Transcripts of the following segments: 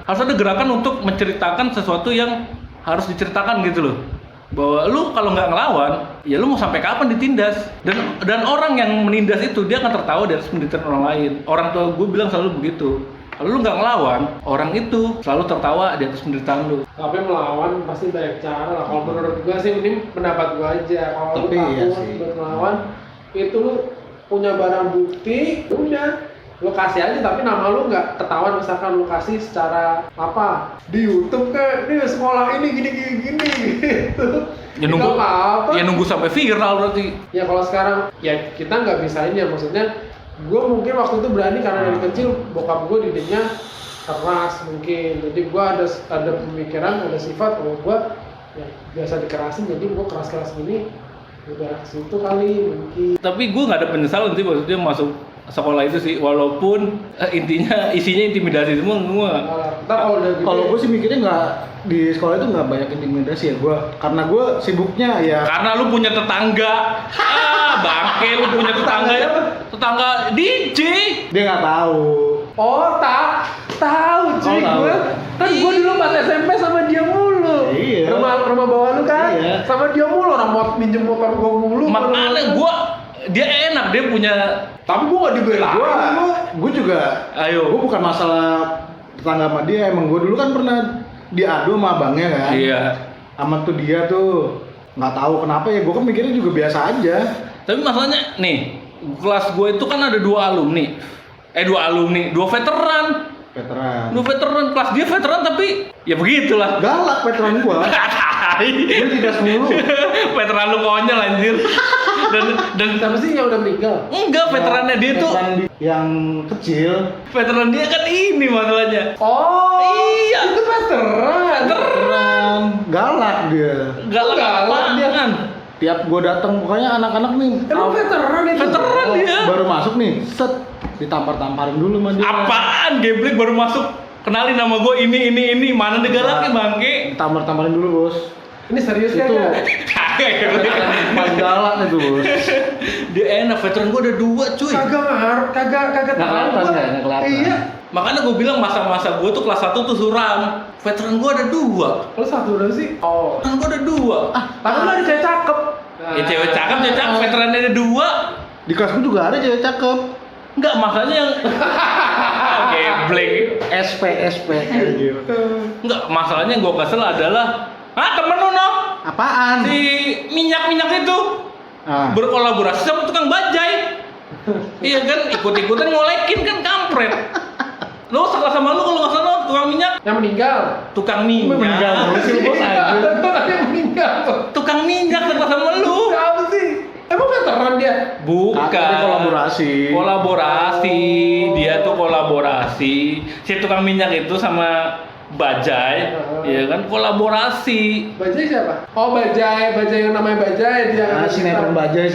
harus ada gerakan untuk menceritakan sesuatu yang harus diceritakan gitu loh. Bahwa lu kalau nggak ngelawan, ya lu mau sampai kapan ditindas? Dan orang yang menindas itu dia akan tertawa di atas penderitaan orang lain. Orang tua gue bilang selalu begitu. Kalau lu nggak ngelawan, orang itu selalu tertawa di atas penderitaan lu. Tapi melawan pasti banyak cara lah. Kalau menurut gue sih, ini pendapat gue aja. Kalau lu takut buat melawan, itu lu punya barang bukti, udah lu kasih aja, tapi nama lu nggak ketahuan. Misalkan lu kasih secara apa di YouTube kayak ini sekolah ini gini gitu. Ya nunggu sampai viral berarti. Ya kalau sekarang ya kita nggak bisa ini ya, maksudnya gue mungkin waktu itu berani karena dari kecil bokap gue didiknya keras mungkin, jadi gue ada pemikiran, ada sifat kalau gue ya biasa dikerasin, jadi gue keras gini udah situ kali mungkin. Tapi gue nggak ada penyesalan sih maksudnya masuk sekolah itu sih, walaupun isinya intimidasi semua. Kalau gue sih mikirnya nggak di sekolah itu nggak banyak intimidasi ya gue, karena gue sibuknya ya. Karena lu punya tetangga, bangke lu punya tetangga DJ. Dia nggak tahu. Oh tahu cuy, gue kan gue dulu pas SMP sama dia mulu. Iya. Rumah bawah lu kan, iya. Sama dia mulu, orang mau minjem motor gue mulu. Makanya dia enak, dia punya. Tapi gue gak dibelain. Gue juga. Ayo. Gue bukan masalah tetangga sama dia, emang gue dulu kan pernah diadu sama abangnya kan. Iya. Sama tuh dia tuh nggak tahu kenapa ya, gue kan mikirnya juga biasa aja. Tapi masalahnya nih, kelas gue itu kan ada dua veteran. Dua veteran, kelas dia veteran tapi ya begitulah. Galak veteran gue. Dia tidak mulu. Veteran lu konyol anjir. Dan siapa sih yang udah meninggal? Enggak, veterannya dia tuh yang kecil. Veteran dia kan ini masalahnya. Oh iya, itu veteran. Galak dia. Galak dia kan. Tiap gue datang pokoknya anak-anak nih. Emang veteran itu? Veteran dia. Baru masuk nih, set ditampar-tamparin dulu sama dia. Apaan geblek baru masuk? Kenalin nama gue ini mana digalakin bangke? Ditampar-tamparin dulu bos. Ini serius itu paling galak itu bos. Dia enak, veteran gue ada 2 cuy. Kagak tahu. Iya. Makanya gue bilang masa-masa gue tuh kelas 1 tuh suram. Veteran gue ada 2. Kelas 1 udah sih? Oh. Veteran gue ada 2. Tapi lu ada cewek cakep. Ya cewek cakep, veterannya ada 2. Di kelasku juga ada cewek cakep. Enggak, makanya yang geblek. SP Enggak, masalahnya yang gue kesel adalah temen lu no? Apaan? Si minyak itu berkolaborasi sama tukang bajai. Iya kan, ikut-ikutan ngolekin kan kampret. Lo salah sama lu kalau nggak salah tukang minyak. Yang meninggal. Tukang minyak. Bos aja. Tukang minyak salah sama lu. Apa sih? Emang veteran dia? Bukan. Kolaborasi. Dia tuh kolaborasi. Si tukang minyak itu sama Bajai, ya kan kolaborasi. Bajai siapa? Oh Bajai yang namanya Bajai dia. Sinetron Bajai.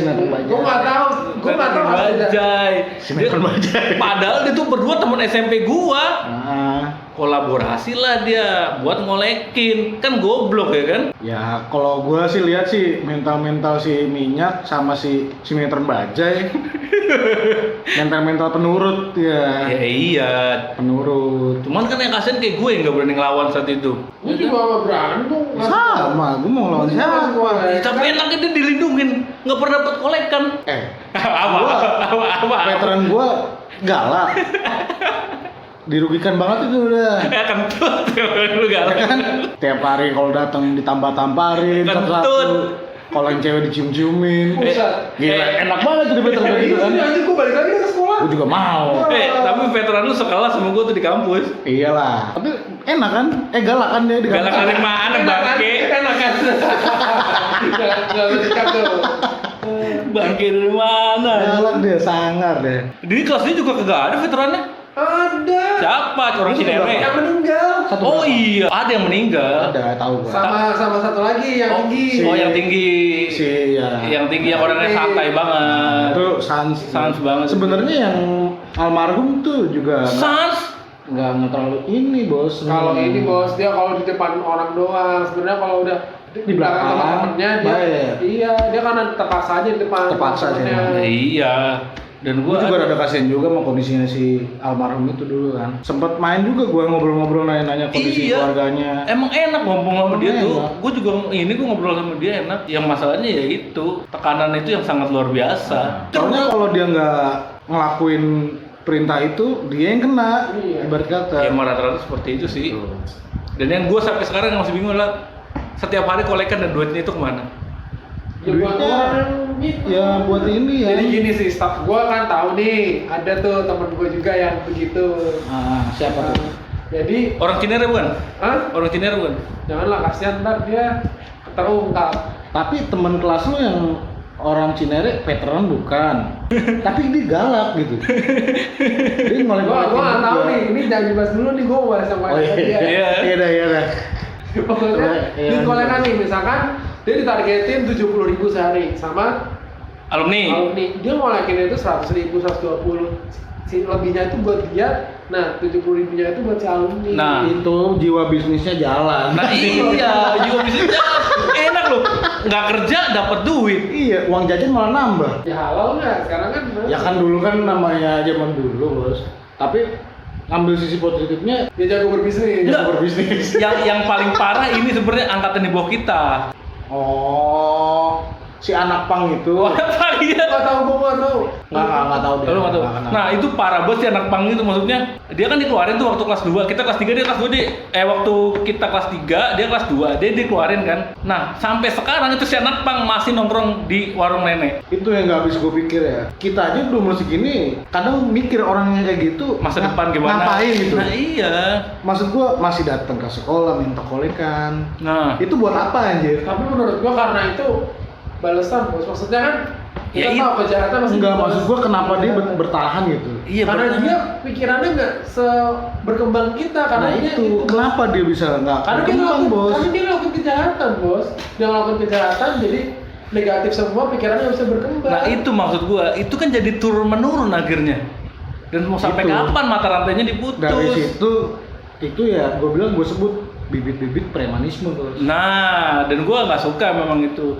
Gue nggak tahu Bajai. Sinetron Bajai. Padahal dia tuh berdua teman SMP gua. Kolaborasi lah dia buat ngolekin, kan goblok ya kan? Ya kalau gua sih lihat sih mental si minyak sama si sinetron Bajai. mental penurut ya. Ya iya, penurut. Cuman kan yang kasihan kayak gue yang nggak berani ngelawan saat itu. Gue juga nggak berani tuh. Sama, gue mau ngelawan siapa? Tapi enaknya dia dilindungin, nggak pernah dapat kolekan. Apa? Veteran gua galak. Dirugikan banget itu udah. Ya kentut, lu galak kan? Tiap hari kalau datang ditambah-tamparin, kentut. Kalau yang cewek dicium-ciumin. Gila, enak banget jadi veteran gitu kan. Nanti gue balik lagi ke sekolah. Gue juga mau. Tapi veteran lu sekelas sama gue tuh di kampus. Iyalah. Tapi enak kan? Galak kan dia di kampus. Galak dari mana bangke? Enak kan? Gak bersikap tuh. Bangke dari mana? Galak dia, sangar deh. Di kelas dia juga kagak ada veterannya. Ada. Siapa? Orang Cinere. Yang meninggal. Oh iya, ada yang meninggal. Ada, tahu gua. Sama satu lagi yang tinggi. Yang tinggi. Yang tinggi yang orangnya santai banget. Itu sans banget. Sebenarnya yang almarhum tuh juga nggak terlalu ini bos. Kalau ini bos dia kalau di depan orang doang. Sebenarnya kalau udah di belakang teman-temannya dia, iya dia kan terpaksa aja di depan. Terpaksa sih. Iya. Dan gue juga rada kasihan juga sama kondisinya si almarhum itu dulu kan. Sempet main juga gue ngobrol-ngobrol nanya-nanya kondisi keluarganya. Emang enak ngomong sama dia Enak. tuh. Gue juga gue ngobrol sama dia enak. Yang masalahnya ya itu tekanan itu yang sangat luar biasa. Soalnya kalau dia nggak ngelakuin perintah itu, dia yang kena. Iya. Ibarat kata. Ya emang rata-rata seperti itu sih. Dan yang gue sampai sekarang yang masih bingung adalah setiap hari kolekan dan duitnya itu kemana? Ya buat Duitnya, orang gitu. ya buat ini ya. Jadi gini sih, staff gue kan tahu nih, ada tuh temen gue juga yang begitu. Siapa tuh? Jadi, Orang Cinere bukan? ah, Orang Cinere bukan? janganlah kasihan ntar dia terungkap. Tapi teman kelas lu yang orang Cinere veteran bukan. Tapi dia galak gitu. Dia Gue ngolek-ngolekin nggak tahu juga. nih, ini jangan dibahas dulu nih, gue mau bahas sama Oh iya, dia. iya dah. Pokoknya Iya. di kolekan nih, misalkan dia ditargetin 70.000 sehari sama Alumni. alumni, dia ngolekin itu 100.000, 120. Si lebihnya itu buat dia, nah 70.000-nya itu buat si alumni. Nah. Itu jiwa bisnisnya jalan. Nah iya, juga bisa enak loh. Nggak kerja dapat duit. Iya, uang jajan malah nambah. Ya halal nggak? Sekarang kan Ya kan dulu kan namanya zaman dulu, Bos. Tapi ngambil sisi positifnya dia jago berbisnis. Enggak. berbisnis. Yang paling parah ini sebenarnya angkatan di bawah kita. Oh, si anak pang itu. Apa dia? Nggak tahu, gue nggak tahu. Nggak tahu dia. Lu nggak tahu. Nggak kenal. Nah itu parah banget si anak pang itu, maksudnya dia kan dikeluarin tuh waktu kelas 2, kita kelas 3, dia kelas 2 waktu kita kelas 3, dia kelas 2, dia dikeluarin kan. Nah sampai sekarang itu si anak pang masih nongkrong di warung nenek. Itu yang nggak habis gue pikir ya. Kita aja belum umur segini, kadang mikir orangnya kayak gitu. Masa depan gimana? Ngapain gitu? Nah iya. Maksud gue masih datang ke sekolah minta kolekan. Nah Itu buat apa anjir? Tapi menurut gua karena itu balasan, Bos. Maksudnya kan Ya, kita tahu kejahatan masih Enggak, dibalas. maksud gue kenapa dia bertahan gitu. iya Karena bener. dia pikirannya nggak berkembang kita, karena Nah dia itu, kenapa dia bisa nggak Karena dia berkembang, ngelakuin, Bos? karena dia ngelakuin kejahatan, Bos. Dia ngelakuin kejahatan, jadi negatif semua, pikirannya nggak bisa berkembang. Nah itu maksud gua, itu kan jadi turun menurun akhirnya. Dan mau sampai Itu. kapan mata rantainya diputus? Dari situ, itu ya gue bilang gue sebut bibit-bibit premanisme, Bos. Nah, dan gua nggak suka memang itu.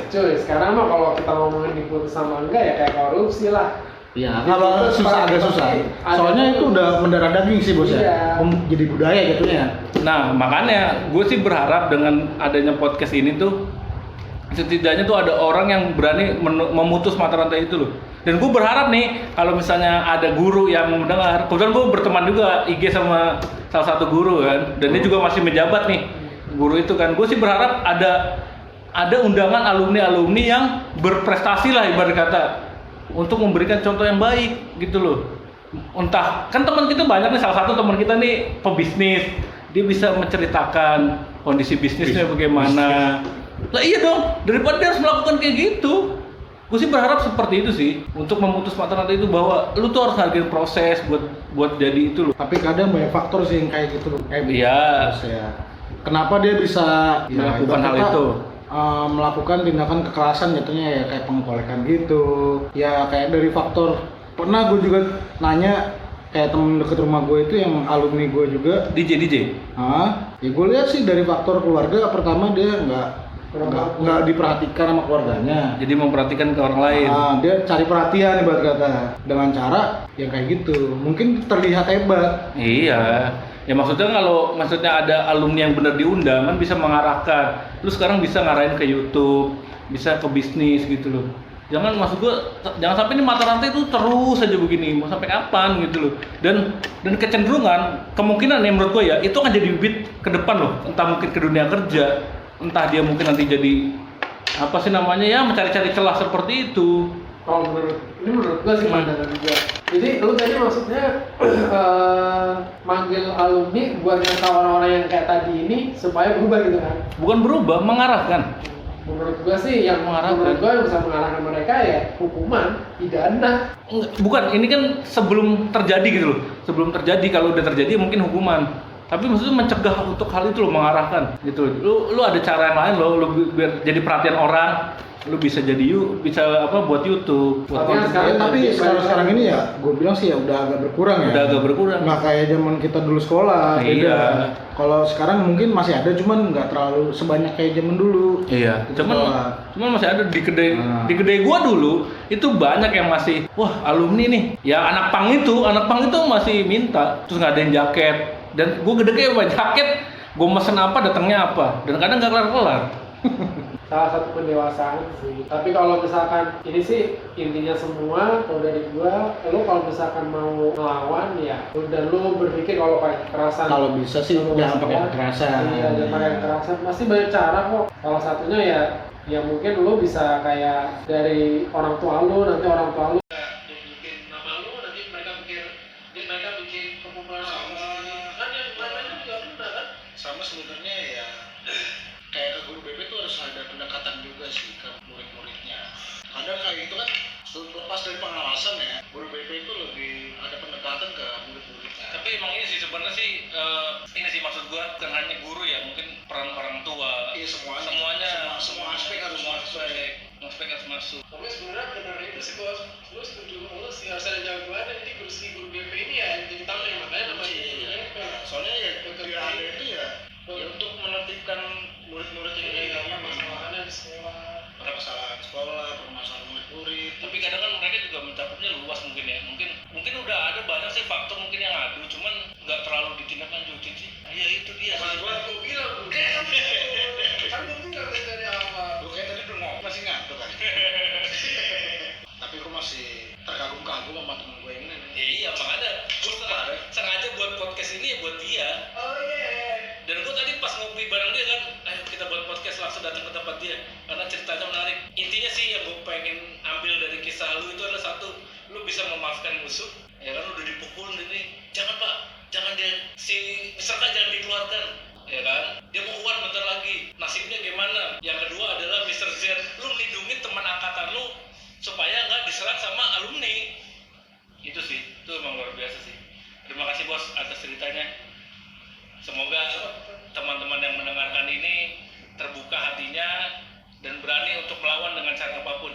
Cuy, sekarang mah kalau kita ngomongin diputus sama enggak ya kayak korupsi lah. Ya, kalau Itu susah agak pasti susah. ada Soalnya tuh. itu udah mendarah daging sih, Bos Iya. ya. Jadi budaya jatuhnya. Nah, makanya gue sih berharap dengan adanya podcast ini tuh setidaknya tuh ada orang yang berani memutus mata rantai itu loh. Dan gue berharap nih kalau misalnya ada guru yang mendengar, kebetulan gue berteman juga IG sama salah satu guru kan, dan dia juga masih menjabat nih guru itu kan. Gue sih berharap ada undangan alumni yang berprestasi lah ibarat kata untuk memberikan contoh yang baik gitu loh. Entah kan teman kita banyak nih, salah satu teman kita nih pebisnis, dia bisa menceritakan kondisi bisnisnya bagaimana. Lah iya dong, daripada dia harus melakukan kayak gitu. Gue sih berharap seperti itu sih, untuk memutus mata rantai itu bahwa lu tuh harus hargain proses buat jadi itu loh. Tapi kadang banyak faktor sih yang kayak gitu loh. Iya. Bos ya. Kenapa dia bisa Melakukan ibarat hal kata, itu. Melakukan tindakan kekerasan jatuhnya ya kayak pengkolekan gitu. Ya kayak dari faktor, pernah gue juga nanya kayak temen deket rumah gue itu yang alumni gue juga. DJ. Ya gue lihat sih dari faktor keluarga, pertama dia nggak diperhatikan sama keluarganya. Jadi memperhatikan ke orang lain. Dia cari perhatian ibarat kata dengan cara yang kayak gitu. Mungkin terlihat hebat. Iya. Ya maksudnya kalau ada alumni yang benar diundang kan bisa mengarahkan. Lu sekarang bisa ngarahin ke YouTube, bisa ke bisnis gitu loh. Jangan jangan sampai ini mata rantai itu terus aja begini, mau sampai kapan gitu loh. Dan kecenderungan kemungkinan ya menurut gua ya itu akan jadi bibit ke depan loh. Entah mungkin ke dunia kerja, entah dia mungkin nanti jadi apa sih namanya ya mencari-cari celah seperti itu. Kalau menurut gua sih pandangan juga. Jadi lu tadi maksudnya manggil alumni buat ngasih orang-orang yang kayak tadi ini supaya berubah gitu kan? Bukan berubah, mengarahkan. Menurut gua sih yang menurut gua yang bisa mengarahkan mereka ya hukuman, pidana. Bukan, ini kan sebelum terjadi gitu loh. Sebelum terjadi, kalau udah terjadi mungkin hukuman. Tapi maksudnya mencegah untuk hal itu loh, mengarahkan gitu loh. Lu ada cara yang lain loh, lu biar jadi perhatian orang lu bisa jadi bisa buat YouTube, buat Soalnya konten. sekarang Tapi sekarang ini ya, gue bilang sih ya udah agak berkurang ya. Udah agak berkurang. Nggak kayak zaman kita dulu sekolah. Iya. Beda. Kalau sekarang mungkin masih ada, cuman nggak terlalu sebanyak kayak zaman dulu. Iya, Gitu cuman sekolah. masih ada di kedai di kedai gua dulu itu banyak yang masih wah alumni nih. Ya anak pang itu masih minta terus ngadain jaket dan gua gede kayak buat jaket, gua mesen apa datangnya apa dan kadang nggak kelar-kelar. salah satu pendewasaan sih. Tapi kalau misalkan ini sih intinya semua kalau dari gua, lu kalau misalkan mau ngelawan ya dan lu berpikir kalau pakai kekerasan. Kalau bisa sih jangan pakai kekerasan. Iya, jangan pakai kekerasan. Pasti banyak cara kok. Salah satunya ya mungkin lu bisa kayak dari orang tua lu, nanti orang tua lu bikin nama lu, nanti mereka bikin kepopularan kan yang lain-lain juga benar kan? Sama sebenarnya ya kayak ke guru BP tuh harus ada pendekatan juga sih ke murid-muridnya. Kadang kayak itu kan lepas dari pengawasan ya, guru BP itu lebih ada pendekatan ke murid-muridnya. Tapi emang ini sih sebenarnya sih ini sih maksud gua bukan hanya guru ya, mungkin peran orang tua. Iya semuanya semua aspek harus masuk. Tapi sebenarnya benar itu sih bos, lu setuju lu sih harus ada jawabannya. Jadi guru BP ini ya jadi tameng makanya namanya guru BP. Soalnya ya dia ada itu ya untuk menertibkan murid-murid ini karena masalahnya di sekolah. permasalahan sekolah, permasalahan murid-murid. Tapi kadang kan mereka juga mencapupnya luas mungkin ya. Mungkin udah ada banyak sih faktor mungkin yang adu, cuman nggak terlalu ditindaklanjuti sih. Ya itu dia. Aku bilang kan gue bilang dari awal. Lu kayak tadi belum ngomong, masih ngantuk kan? Tapi gue masih terkagum-kagum sama temen gue yang ini. Ya iya makanya gue sengaja buat podcast ini ya buat dia. Oh iya. Dan gue tadi pas ngopi bareng dia kan, ayo kita buat podcast langsung datang ke tempat dia karena ceritanya menarik. Intinya sih yang gue pengen ambil dari kisah lu itu adalah satu, lu bisa memaafkan musuh. Ya kan udah dipukul ini, jangan pak, jangan dia si peserta jangan dikeluarkan. Ya kan, dia mau keluar bentar lagi, nasibnya gimana? Yang kedua adalah Mr. Z, lu melindungi teman angkatan lu supaya nggak diserang sama alumni. Itu sih, itu emang luar biasa sih. Terima kasih bos atas ceritanya. Semoga teman-teman yang mendengarkan ini terbuka hatinya dan berani untuk melawan dengan cara apapun.